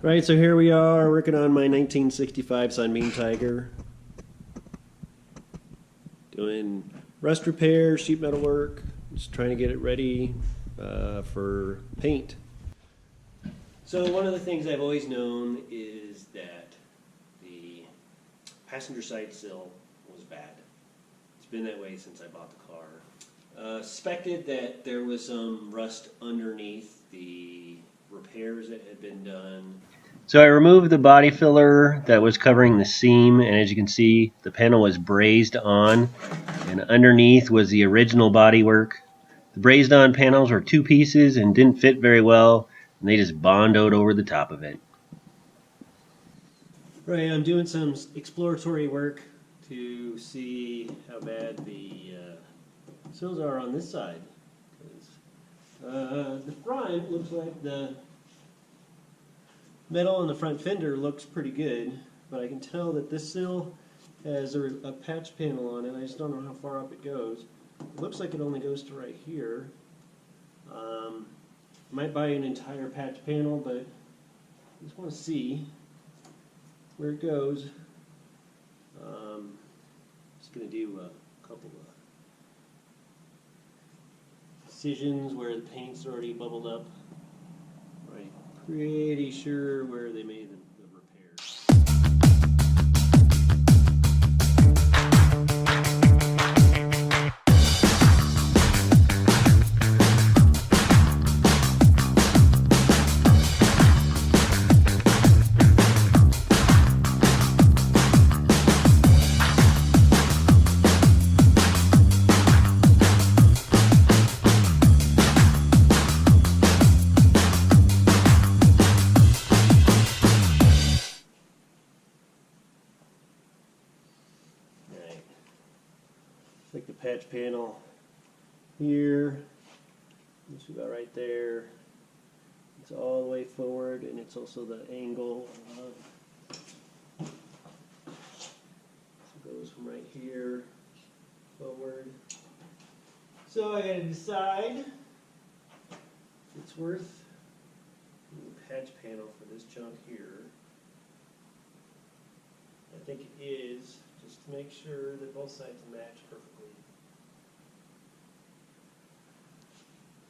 Right, so here we are working on my 1965 Sunbeam Tiger. Doing rust repair, sheet metal work, just trying to get it ready for paint. So one of the things I've always known is that the passenger side sill was bad. It's been that way since I bought the car. Suspected that there was some rust underneath the repairs that had been done. So I removed the body filler that was covering the seam, and as you can see, the panel was brazed on, and underneath was the original bodywork. The brazed on panels were two pieces and didn't fit very well, and they just bondoed over the top of it. Right, I'm doing some exploratory work to see how bad the sills are on this side. The front looks like the metal on the front fender looks pretty good, but I can tell that this sill has a patch panel on it. I just don't know how far up it goes. It looks like it only goes to right here. I might buy an entire patch panel, but I just want to see where it goes. Just going to do a couple of incisions where the paint's already bubbled up. Right, pretty sure where they made the repairs. Like the patch panel here, this is about right there. It's all the way forward, and it's also the angle of, so it goes from right here forward. So I gotta decide if it's worth the patch panel for this chunk here. I think it is, just to make sure that both sides match perfectly.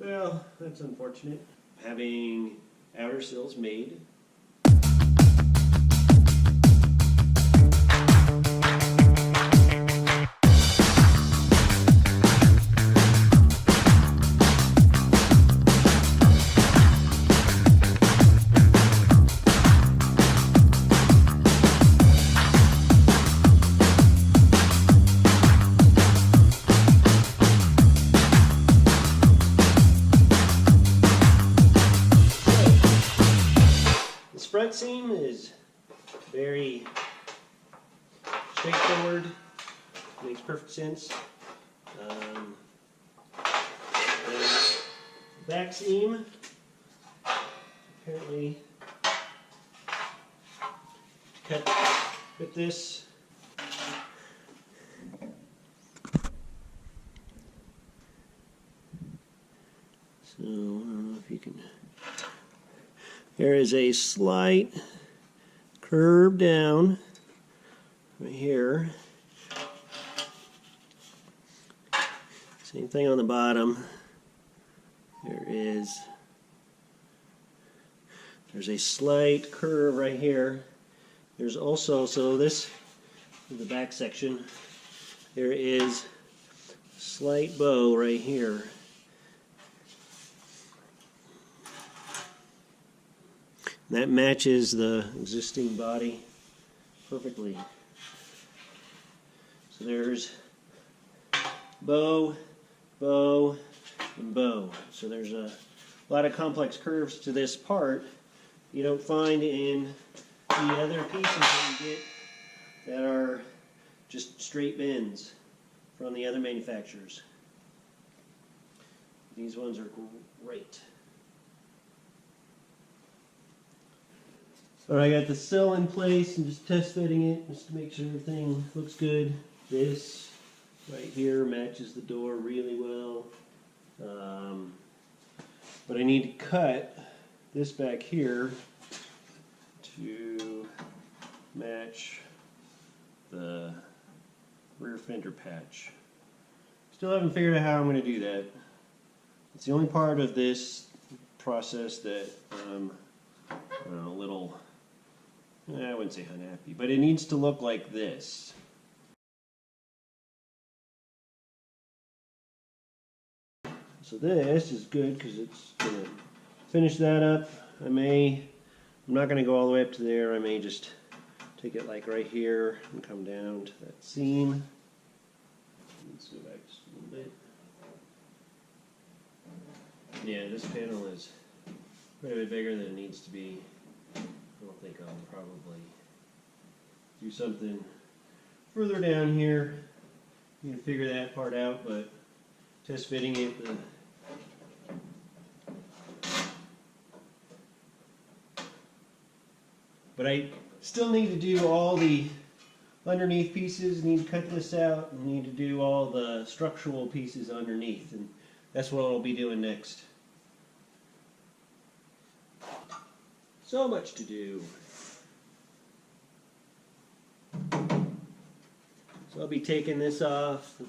Well, that's unfortunate. Having outer sills made. Front seam is very straightforward, makes perfect sense. The back seam, apparently cut with this. So I don't know if you can. There is a slight curve down right here. Same thing on the bottom. There's a slight curve right here. There's also, so this is the back section. There is a slight bow right here. That matches the existing body perfectly. So there's bow, bow, and bow. So there's a lot of complex curves to this part you don't find in the other pieces that you get that are just straight bends from the other manufacturers. These ones are great. Alright, I got the sill in place and just test fitting it just to make sure everything looks good. This right here matches the door really well. But I need to cut this back here to match the rear fender patch. Still haven't figured out how I'm going to do that. It's the only part of this process that I'm a little, I wouldn't say unhappy, but it needs to look like this. So this is good because it's going to finish that up. I'm not going to go all the way up to there. I may just take it like right here and come down to that seam. Let's go back just a little bit. Yeah, this panel is quite a bit bigger than it needs to be. I don't think I'll probably do something further down here. You can figure that part out, but test fitting it. But I still need to do all the underneath pieces, need to cut this out, and need to do all the structural pieces underneath, and that's what I'll be doing next. So much to do. So I'll be taking this off,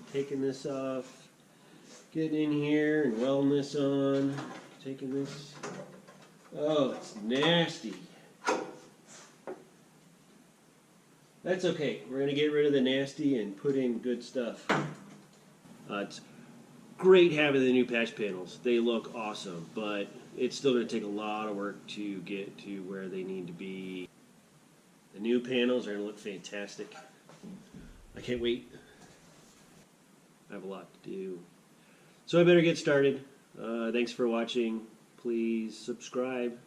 getting in here and welding this on, taking this. Oh, it's nasty. That's okay. We're going to get rid of the nasty and put in good stuff. It's great having the new patch panels. They look awesome, but it's still going to take a lot of work to get to where they need to be. The new panels are going to look fantastic. I can't wait. I have a lot to do. So I better get started. Thanks for watching. Please subscribe.